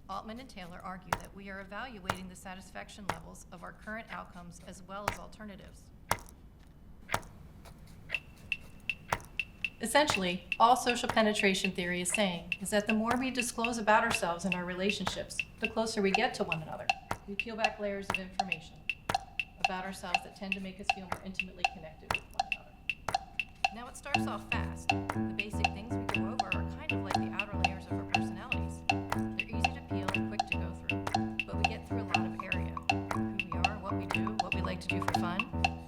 Altman and Taylor argue that we are evaluating the satisfaction levels of our current outcomes as well as alternatives. Essentially, all social penetration theory is saying is that the more we disclose about ourselves and our relationships, the closer we get to one another. We peel back layers of information about ourselves that tend to make us feel more intimately connected with one another. Now it starts off fast. The basic things we go over are kind of like the outer layers of our personalities. They're easy to peel and quick to go through, but we get through a lot of area. Who we are, what we do, what we like to do for fun.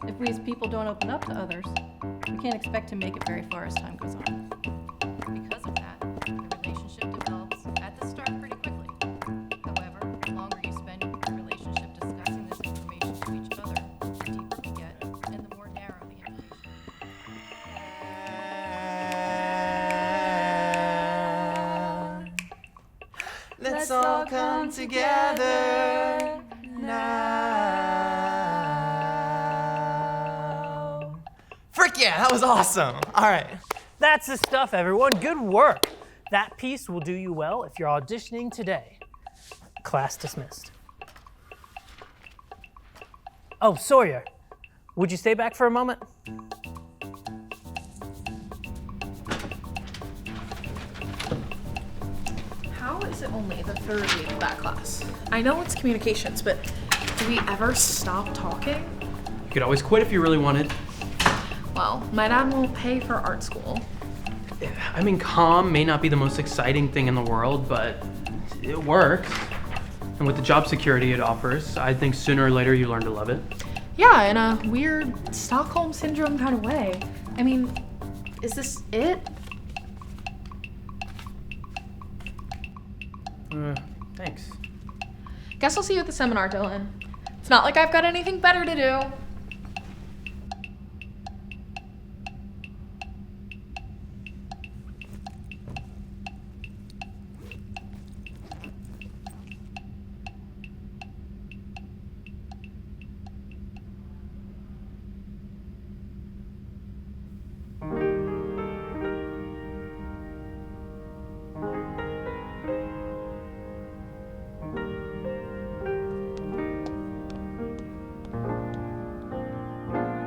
If we as people don't open up to others, we can't expect to make it very far as time goes on. Because of that, the relationship develops at the start pretty quickly. However, the longer you spend in your relationship discussing this information to each other, the deeper we get and the more narrow the invitation. Let's all come together now. Frick yeah, that was awesome. All right. That's the stuff, everyone. Good work. That piece will do you well if you're auditioning today. Class dismissed. Oh, Sawyer, would you stay back for a moment? How is it only the third week of that class? I know it's communications, but do we ever stop talking? You could always quit if you really wanted. Well, my dad won't pay for art school. I mean, comm may not be the most exciting thing in the world, but it works. And with the job security it offers, I think sooner or later you learn to love it. Yeah, in a weird Stockholm Syndrome kind of way. I mean, is this it? Thanks. Guess I'll see you at the seminar, Dylan. It's not like I've got anything better to do.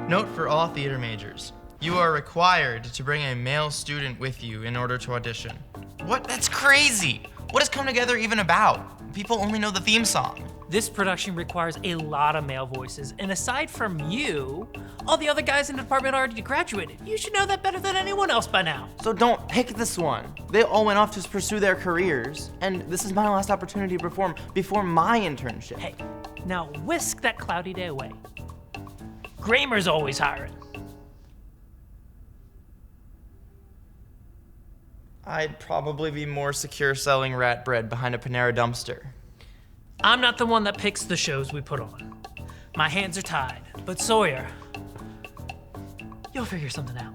Note for all theater majors. You are required to bring a male student with you in order to audition. What? That's crazy! What is Come Together even about? People only know the theme song. This production requires a lot of male voices, and aside from you, all the other guys in the department already graduated. You should know that better than anyone else by now. So don't pick this one. They all went off to pursue their careers, and this is my last opportunity to perform before my internship. Hey, now whisk that cloudy day away. Kramer's always hiring. I'd probably be more secure selling rat bread behind a Panera dumpster. I'm not the one that picks the shows we put on. My hands are tied, but Sawyer, you'll figure something out.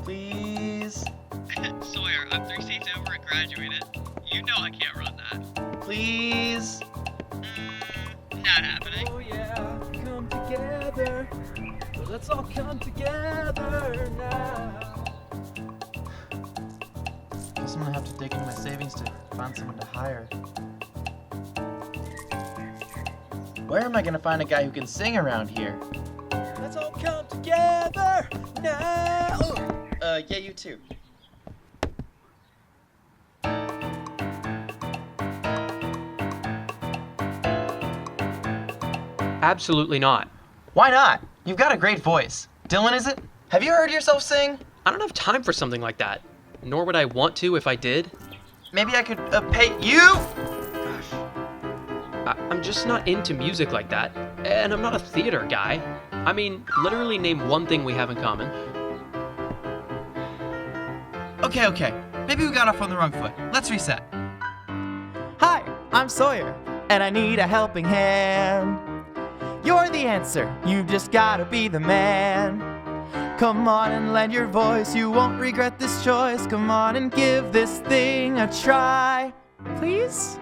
Please? Sawyer, I'm 3 seats over and graduated. You know I can't run that. Please? Not happening. Oh yeah, come together. Let's all come together now. Guess I'm gonna have to dig into my savings to find someone to hire. Where am I gonna find a guy who can sing around here? Let's all come together now. Yeah, you too. Absolutely not. Why not? You've got a great voice. Dylan, is it? Have you heard yourself sing? I don't have time for something like that. Nor would I want to if I did. Maybe I could pay you? Gosh. I'm just not into music like that. And I'm not a theater guy. I mean, literally name one thing we have in common. Okay. Maybe we got off on the wrong foot. Let's reset. Hi, I'm Sawyer, and I need a helping hand. You're the answer, you've just gotta be the man. Come on and lend your voice, you won't regret this choice. Come on and give this thing a try, please?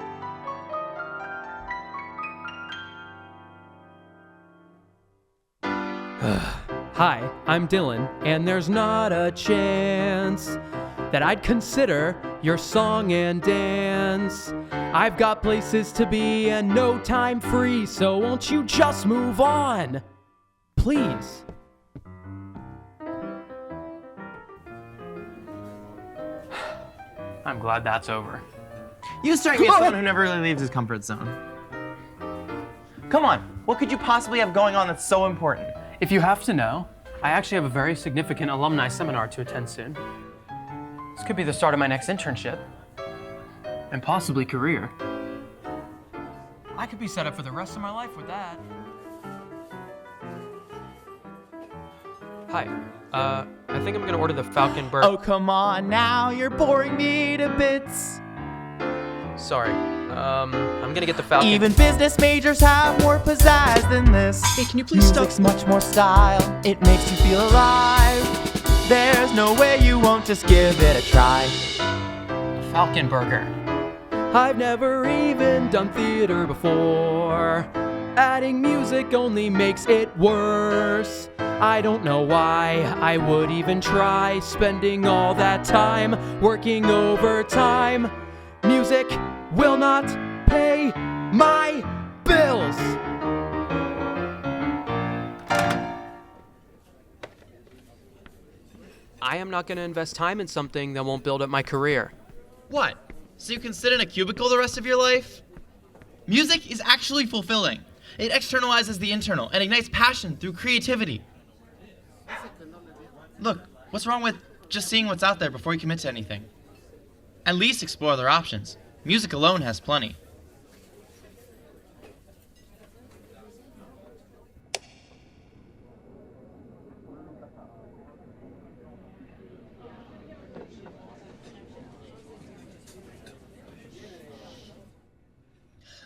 Hi, I'm Dylan, and there's not a chance that I'd consider your song and dance. I've got places to be and no time free, so won't you just move on? Please. I'm glad that's over. You strike me as someone who never really leaves his comfort zone. Come on, what could you possibly have going on that's so important? If you have to know, I actually have a very significant alumni seminar to attend soon. This could be the start of my next internship. And possibly career. I could be set up for the rest of my life with that. Hi, I think I'm gonna order the Falcon Burger. Oh, come on now, you're boring me to bits. Sorry, I'm gonna get the Falcon. Even business majors have more pizzazz than this. Hey, can you please stop? Music's much more style, it makes you feel alive. There's no way you won't just give it a try. Falcon Burger. I've never even done theater before. Adding music only makes it worse. I don't know why I would even try spending all that time working overtime. Music will not pay my bills. I am not going to invest time in something that won't build up my career. What? So you can sit in a cubicle the rest of your life? Music is actually fulfilling. It externalizes the internal and ignites passion through creativity. Look, what's wrong with just seeing what's out there before you commit to anything? At least explore other options. Music alone has plenty.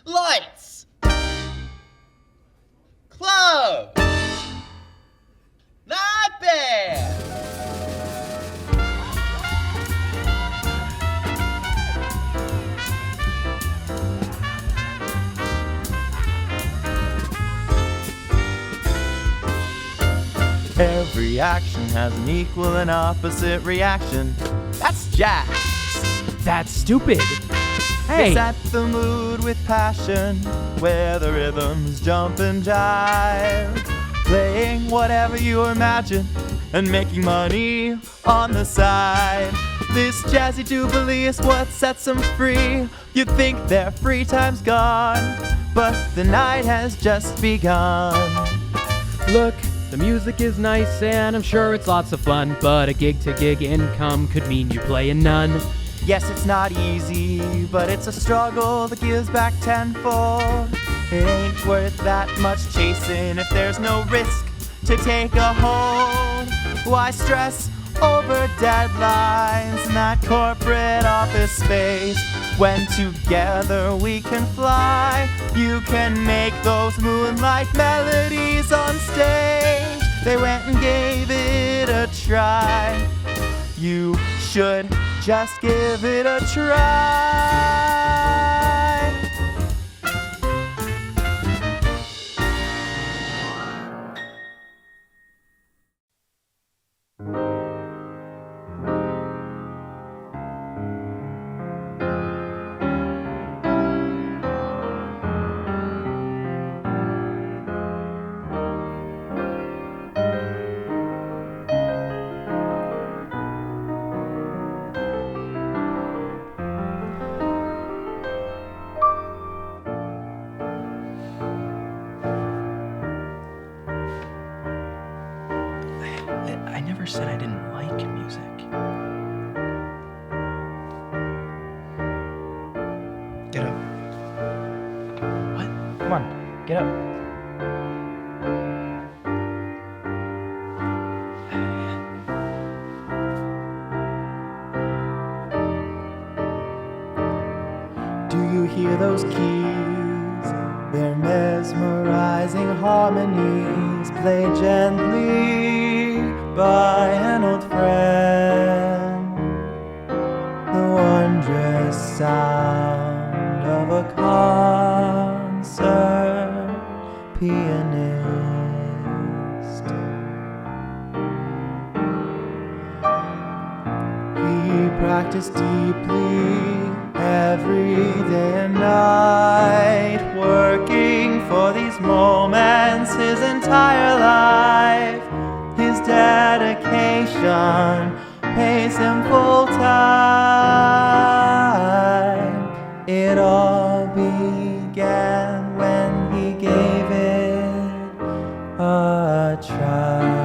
Lights! Club! Not bad! Every action has an equal and opposite reaction. That's jazz. That's stupid. Hey. Set the mood with passion, where the rhythms jump and jive. Playing whatever you imagine and making money on the side. This jazzy jubilee is what sets them free. You'd think their free time's gone, but the night has just begun. Look, the music is nice and I'm sure it's lots of fun, but a gig-to-gig income could mean you play in none. Yes, it's not easy, but it's a struggle that gives back tenfold. It ain't worth that much chasing if there's no risk to take a hold. Why stress over deadlines in that corporate office space when together we can fly? You can make those moonlight melodies on stage. They went and gave it a try. You should just give it a try. I never said I didn't like music. Get up. What? Come on, get up. Do you hear those keys? They're mesmerizing harmonies, played gently by an old friend. The wondrous sound of a concert pianist. practice deeply every day and night, working for these moments his entire life. His dedication pays him full time. It all began when he gave it a try.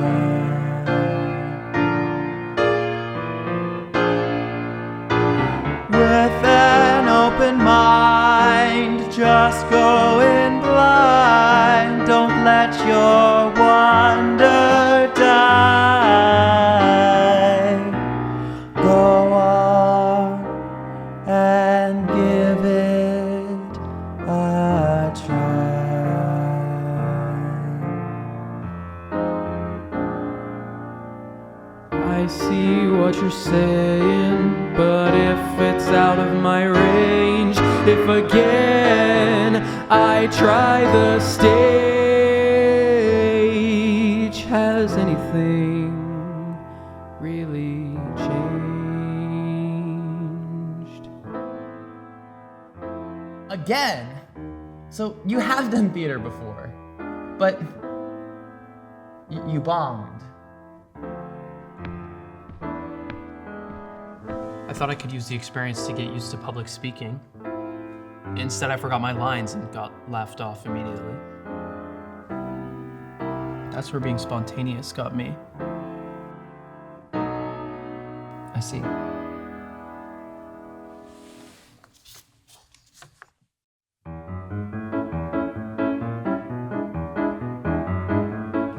With an open mind, just go in blind. Don't let your wonder die. Go on and give it a try. I see what you're saying, but if it's out of my range, if again I try the stage, has anything really changed? Again? So you have done theater before, but you bombed. I thought I could use the experience to get used to public speaking. Instead, I forgot my lines and got laughed off immediately. That's where being spontaneous got me. I see.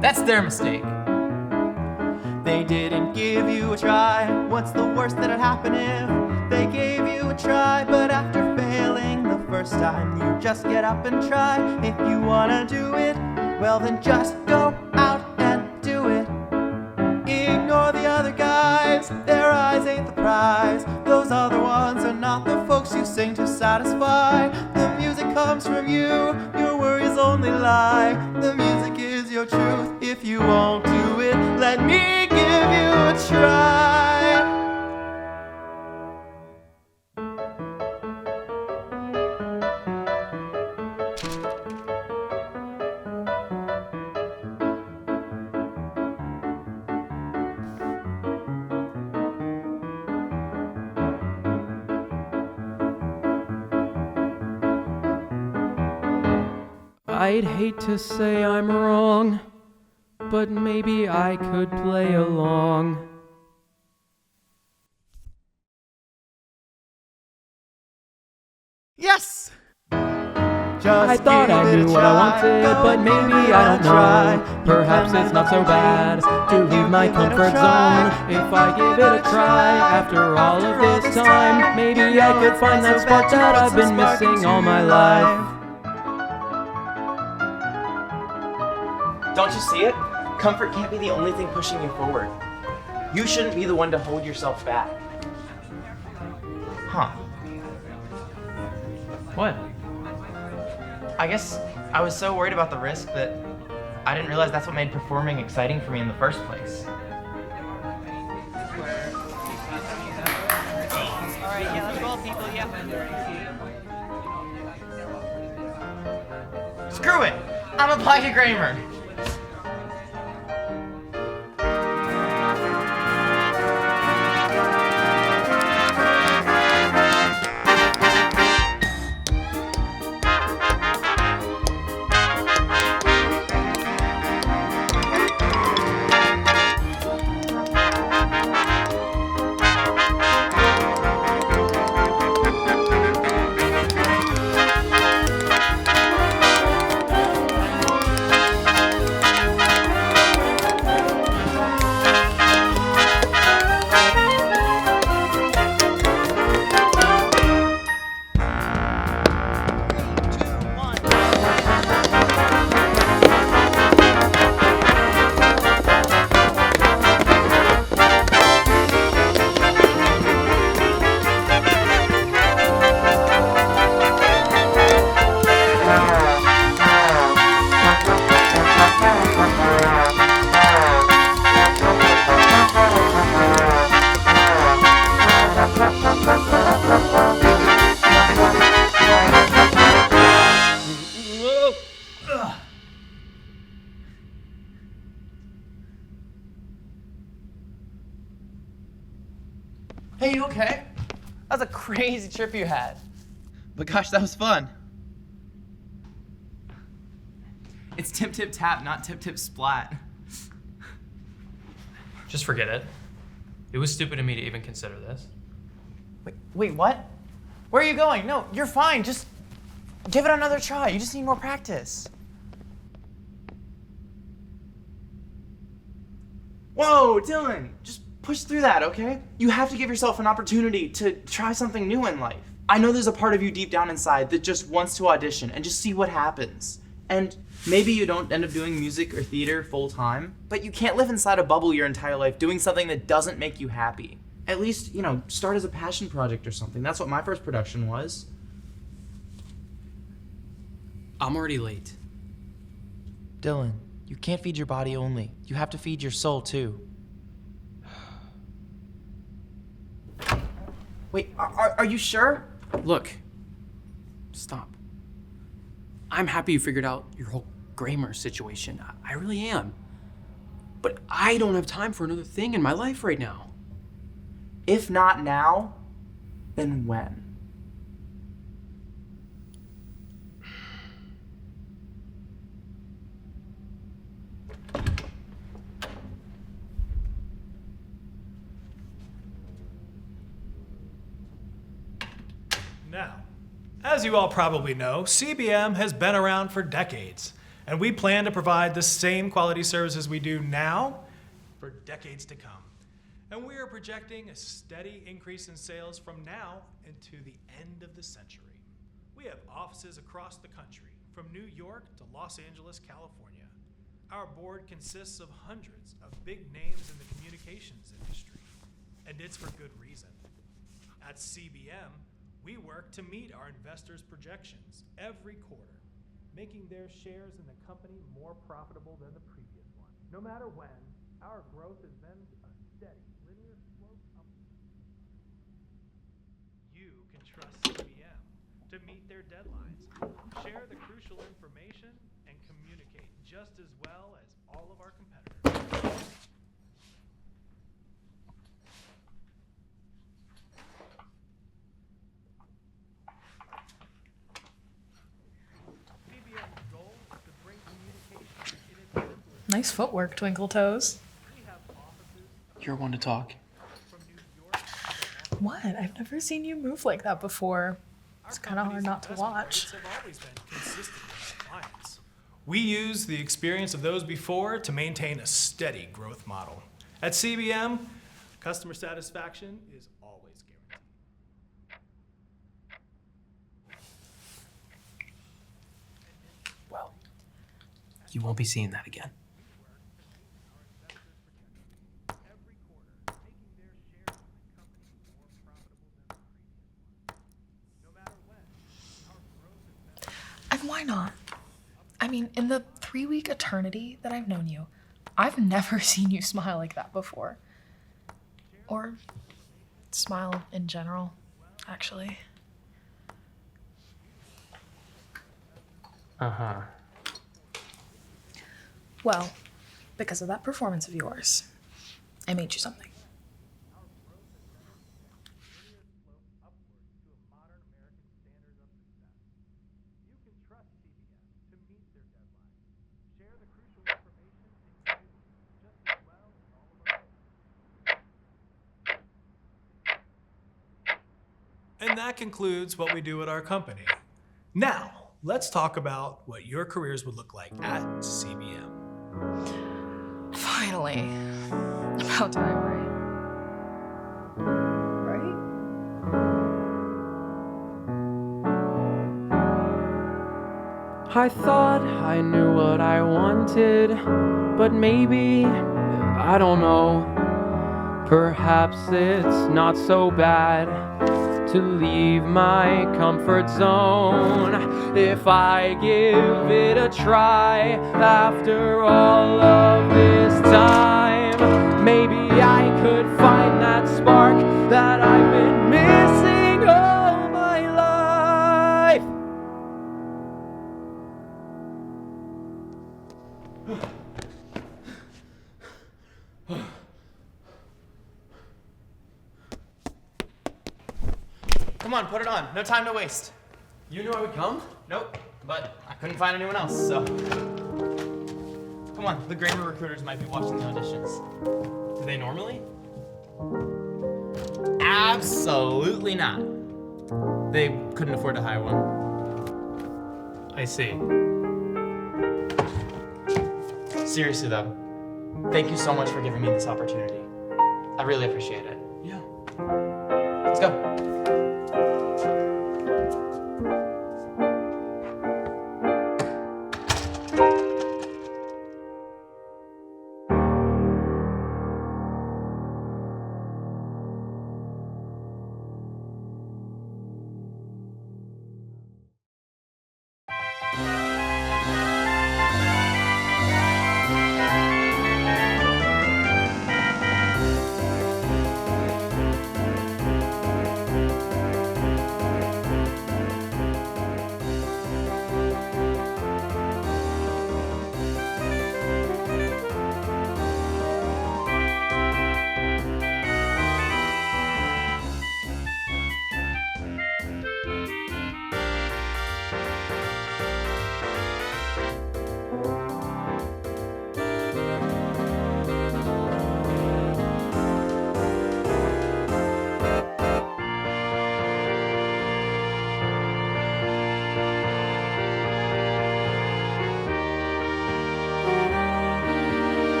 That's their mistake. They didn't give you a try. What's the worst that'd happen if they gave you a try? But after failing the first time, you just get up and try. If you wanna do it, well then just go out and do it. Ignore the other guys, their eyes ain't the prize. Those other ones are not the folks you sing to satisfy. The music comes from you, your worries only lie. The music is your truth. If you won't do it, let me give you a try. I'd hate to say I'm wrong, but maybe I could play along. Yes! I thought I knew what I wanted, but maybe I don't know. Perhaps it's not so bad to leave my comfort zone. If I give it a try, after all of this time, maybe I could find that spark that I've been missing all my life. Don't you see it? Comfort can't be the only thing pushing you forward. You shouldn't be the one to hold yourself back. Huh. What? I guess I was so worried about the risk that I didn't realize that's what made performing exciting for me in the first place. Alright, yeah, let's roll, people, yeah. Screw it! I'm applying to Kramer. Hey, you okay? That was a crazy trip you had. But gosh, that was fun. It's tip tip tap, not tip tip splat. Just forget it. It was stupid of me to even consider this. Wait, what? Where are you going? No, you're fine. Just give it another try. You just need more practice. Whoa, Dylan, just push through that, okay? You have to give yourself an opportunity to try something new in life. I know there's a part of you deep down inside that just wants to audition and just see what happens. And maybe you don't end up doing music or theater full time, but you can't live inside a bubble your entire life doing something that doesn't make you happy. At least, start as a passion project or something. That's what my first production was. I'm already late. Dylan, you can't feed your body only. You have to feed your soul too. Wait, are you sure? Look, stop. I'm happy you figured out your whole grammar situation. I really am. But I don't have time for another thing in my life right now. If not now, then when? Now, as you all probably know, CBM has been around for decades, and we plan to provide the same quality services we do now for decades to come. And we are projecting a steady increase in sales from now into the end of the century. We have offices across the country, from New York to Los Angeles, California. Our board consists of hundreds of big names in the communications industry, and it's for good reason. At CBM, we work to meet our investors' projections every quarter, making their shares in the company more profitable than the previous one. No matter when, our growth has been a steady, linear slope upward. You can trust CBM to meet their deadlines, share the crucial information, and communicate just as well as all of our competitors. Nice footwork, Twinkle Toes. You're one to talk. What? I've never seen you move like that before. It's kind of hard not to watch. We use the experience of those before to maintain a steady growth model. At CBM, customer satisfaction is always guaranteed. Well, you won't be seeing that again. And why not? I mean, in the 3-week eternity that I've known you, I've never seen you smile like that before. Or smile in general, actually. Uh-huh. Well, because of that performance of yours, I made you something. And that concludes what we do at our company. Now, let's talk about what your careers would look like at CBM. Finally. About time, right? Right? I thought I knew what I wanted, but maybe, I don't know. Perhaps it's not so bad to leave my comfort zone if I give it a try. After all of this time, maybe I could find that spark that I've been missing all my life. Come on, put it on. No time to waste. You knew I would come? Nope, but I couldn't find anyone else, so. Come on, the Grammar recruiters might be watching the auditions. Do they normally? Absolutely not. They couldn't afford to hire one. I see. Seriously though, thank you so much for giving me this opportunity. I really appreciate it. Yeah. Let's go.